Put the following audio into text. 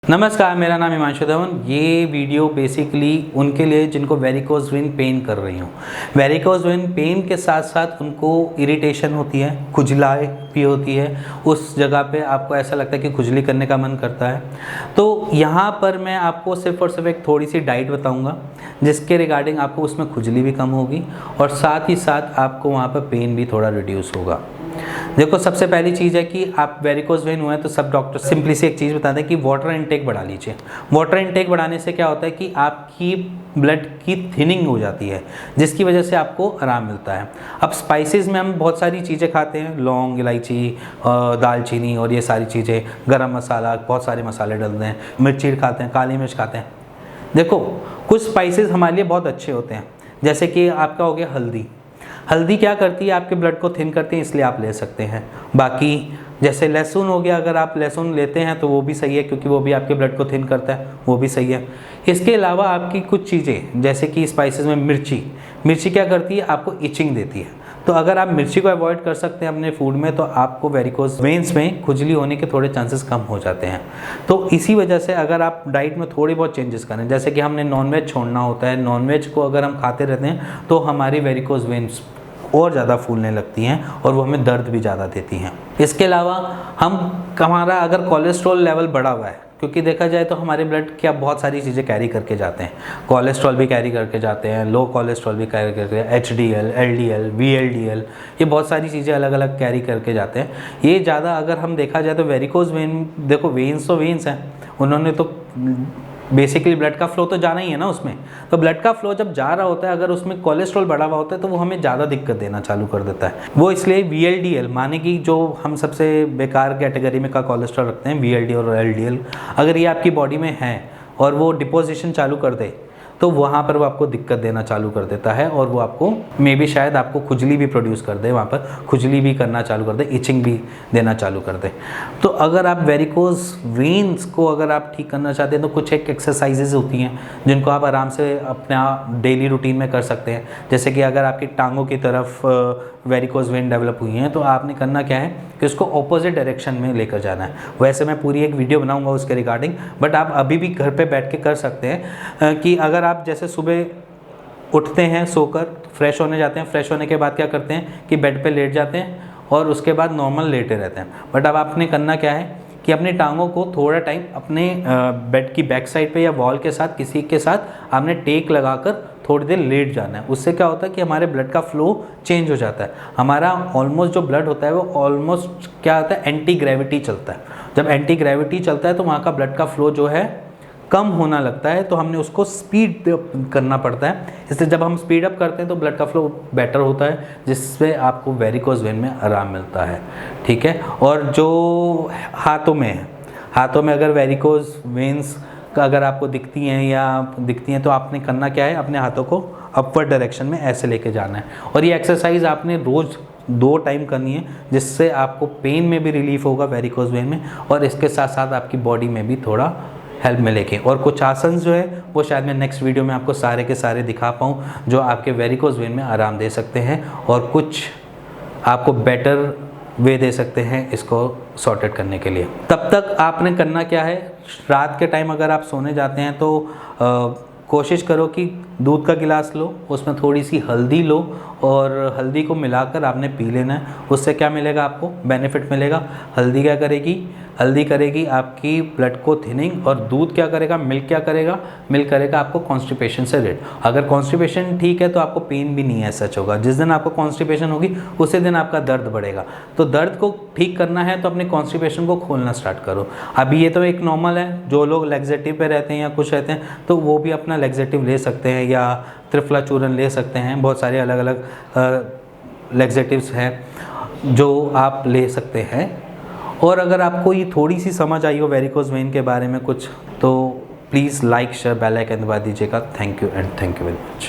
नमस्कार, मेरा नाम हिमांशु धवन। ये वीडियो बेसिकली उनके लिए जिनको वेरिकोज वेन पेन कर रही हूँ। वेरिकोज वेन पेन के साथ साथ उनको इरिटेशन होती है, खुजलाए भी होती है, उस जगह पे आपको ऐसा लगता है कि खुजली करने का मन करता है। तो यहाँ पर मैं आपको सिर्फ और सिर्फ एक थोड़ी सी डाइट बताऊँगा जिसके रिगार्डिंग आपको उसमें खुजली भी कम होगी और साथ ही साथ आपको वहाँ पर पेन भी थोड़ा रिड्यूस होगा। देखो, सबसे पहली चीज़ है कि आप वेरिकोज वेन हुए हैं तो सब डॉक्टर सिंपली से एक चीज़ बताते हैं कि वाटर इनटेक बढ़ा लीजिए। वाटर इनटेक बढ़ाने से क्या होता है कि आपकी ब्लड की थिनिंग हो जाती है, जिसकी वजह से आपको आराम मिलता है। अब स्पाइसेस में हम बहुत सारी चीज़ें खाते हैं, लौंग, इलायची, दालचीनी और ये सारी चीज़ें, गरम मसाला, बहुत सारे मसाले डलते हैं, मिर्ची खाते हैं, काली मिर्च खाते हैं। देखो, कुछ स्पाइसेस हमारे लिए बहुत अच्छे होते हैं, जैसे कि आपका हो गया हल्दी। हल्दी क्या करती है, आपके ब्लड को थिन करती है, इसलिए आप ले सकते हैं। बाकी जैसे लहसुन हो गया, अगर आप लहसुन लेते हैं तो वो भी सही है, क्योंकि वो भी आपके ब्लड को थिन करता है, वो भी सही है। इसके अलावा आपकी कुछ चीज़ें जैसे कि स्पाइसेस में मिर्ची क्या करती है, आपको इचिंग देती है। तो अगर आप मिर्ची को अवॉइड कर सकते हैं अपने फूड में तो आपको वेरिकोज वेन्स में खुजली होने के थोड़े चांसेस कम हो जाते हैं। तो इसी वजह से अगर आप डाइट में थोड़ी बहुत चेंजेस करें, जैसे कि हमने नॉनवेज छोड़ना होता है, नॉनवेज को अगर हम खाते रहते हैं तो हमारी वेरिकोज वेन्स और ज़्यादा फूलने लगती हैं और वो हमें दर्द भी ज़्यादा देती हैं। इसके अलावा हमारा अगर कोलेस्ट्रॉल लेवल बढ़ा हुआ है, क्योंकि देखा जाए तो हमारे ब्लड क्या बहुत सारी चीज़ें कैरी करके जाते हैं, कोलेस्ट्रॉल भी कैरी करके जाते हैं, लो कोलेस्ट्रॉल भी कैरी करके, HDL, LDL, VLDL, ये बहुत सारी चीज़ें अलग अलग कैरी करके जाते हैं। ये ज़्यादा अगर हम देखा जाए तो वेरिकोज वेन, देखो वेन्स तो वेन्स हैं, उन्होंने तो बेसिकली ब्लड का फ्लो तो जाना ही है ना उसमें। तो ब्लड का फ्लो जब जा रहा होता है, अगर उसमें कोलेस्ट्रॉल बढ़ा हुआ होता है तो वो हमें ज़्यादा दिक्कत देना चालू कर देता है। वो इसलिए VLDL, माने कि जो हम सबसे बेकार कैटेगरी में का कोलेस्ट्रॉल रखते हैं, VLDL और LDL, अगर ये आपकी बॉडी में है और वो डिपोजिशन चालू कर दे तो वहाँ पर वो आपको दिक्कत देना चालू कर देता है और वो आपको मे बी शायद आपको खुजली भी प्रोड्यूस कर दे, वहाँ पर खुजली भी करना चालू कर दे, इचिंग भी देना चालू कर दे। तो अगर आप वेरिकोज वेन्स को अगर आप ठीक करना चाहते हैं तो कुछ एक एक्सरसाइजेज होती हैं जिनको आप आराम से अपना डेली रूटीन में कर सकते हैं। जैसे कि अगर आपकी टांगों की तरफ वेरिकोज वेन डेवलप हुई हैं तो आपने करना क्या है कि उसको ऑपोजिट डायरेक्शन में लेकर जाना है। वैसे मैं पूरी एक वीडियो बनाऊंगा उसके रिगार्डिंग, बट आप अभी भी घर पे बैठ के कर सकते हैं कि अगर आप जैसे सुबह उठते हैं, सोकर फ्रेश होने जाते हैं, फ्रेश होने के बाद क्या करते हैं कि बेड पे लेट जाते हैं और उसके बाद नॉर्मल लेटे रहते हैं। बट अब आपने करना क्या है कि अपनी टांगों को थोड़ा टाइम अपने बेड की बैक साइड पे या वॉल के साथ किसी के साथ आपने टेक लगाकर थोड़ी देर लेट जाना है। उससे क्या होता है कि हमारे ब्लड का फ्लो चेंज हो जाता है। हमारा ऑलमोस्ट जो ब्लड होता है वो ऑलमोस्ट क्या होता है, एंटी ग्रेविटी चलता है। जब एंटी ग्रेविटी चलता है तो वहाँ का ब्लड का फ्लो जो है कम होना लगता है, तो हमने उसको स्पीड करना पड़ता है। इसलिए जब हम स्पीड अप करते हैं तो ब्लड का फ्लो बेटर होता है, जिससे आपको वेरिकोज वेन में आराम मिलता है। ठीक है। और जो हाथों में अगर वेरिकोज वेन्स अगर आपको दिखती हैं तो आपने करना क्या है, अपने हाथों को अपवर्ड डायरेक्शन में ऐसे लेके जाना है। और ये एक्सरसाइज आपने रोज़ 2 टाइम करनी है, जिससे आपको पेन में भी रिलीफ होगा वेरिकोज वेन में, और इसके साथ साथ आपकी बॉडी में भी थोड़ा हेल्प मिलेगी। और कुछ आसन जो है वो शायद मैं नेक्स्ट वीडियो में आपको सारे के सारे दिखा पाऊँ जो आपके वेरिकोज वेन में आराम दे सकते हैं और कुछ आपको बेटर वे दे सकते हैं इसको सॉर्टेड करने के लिए। तब तक आपने करना क्या है, रात के टाइम अगर आप सोने जाते हैं तो कोशिश करो कि दूध का गिलास लो, उसमें थोड़ी सी हल्दी लो और हल्दी को मिलाकर आपने पी लेना है। उससे क्या मिलेगा, आपको बेनिफिट मिलेगा। हल्दी क्या करेगी, हल्दी करेगी आपकी ब्लड को थिनिंग, और दूध क्या करेगा, मिल्क क्या करेगा, मिल्क करेगा आपको कॉन्स्टिपेशन से रिलेटेड। अगर कॉन्स्टिपेशन ठीक है तो आपको पेन भी नहीं है सच होगा। जिस दिन आपको कॉन्स्टिपेशन होगी उसी दिन आपका दर्द बढ़ेगा। तो दर्द को ठीक करना है तो अपने कॉन्स्टिपेशन को खोलना स्टार्ट करो। अभी ये तो एक नॉर्मल है, जो लोग लैक्सेटिव पे रहते हैं या कुछ रहते हैं तो वो भी अपना लैक्सेटिव ले सकते हैं या त्रिफला चूर्ण ले सकते हैं। बहुत सारे अलग अलग लैक्सेटिव्स हैं जो आप ले सकते हैं। और अगर आपको ये थोड़ी सी समझ आई हो वेरिकोज वेन के बारे में कुछ, तो please like, share, bell icon दबा दीजिएगा। Thank you and thank you very much.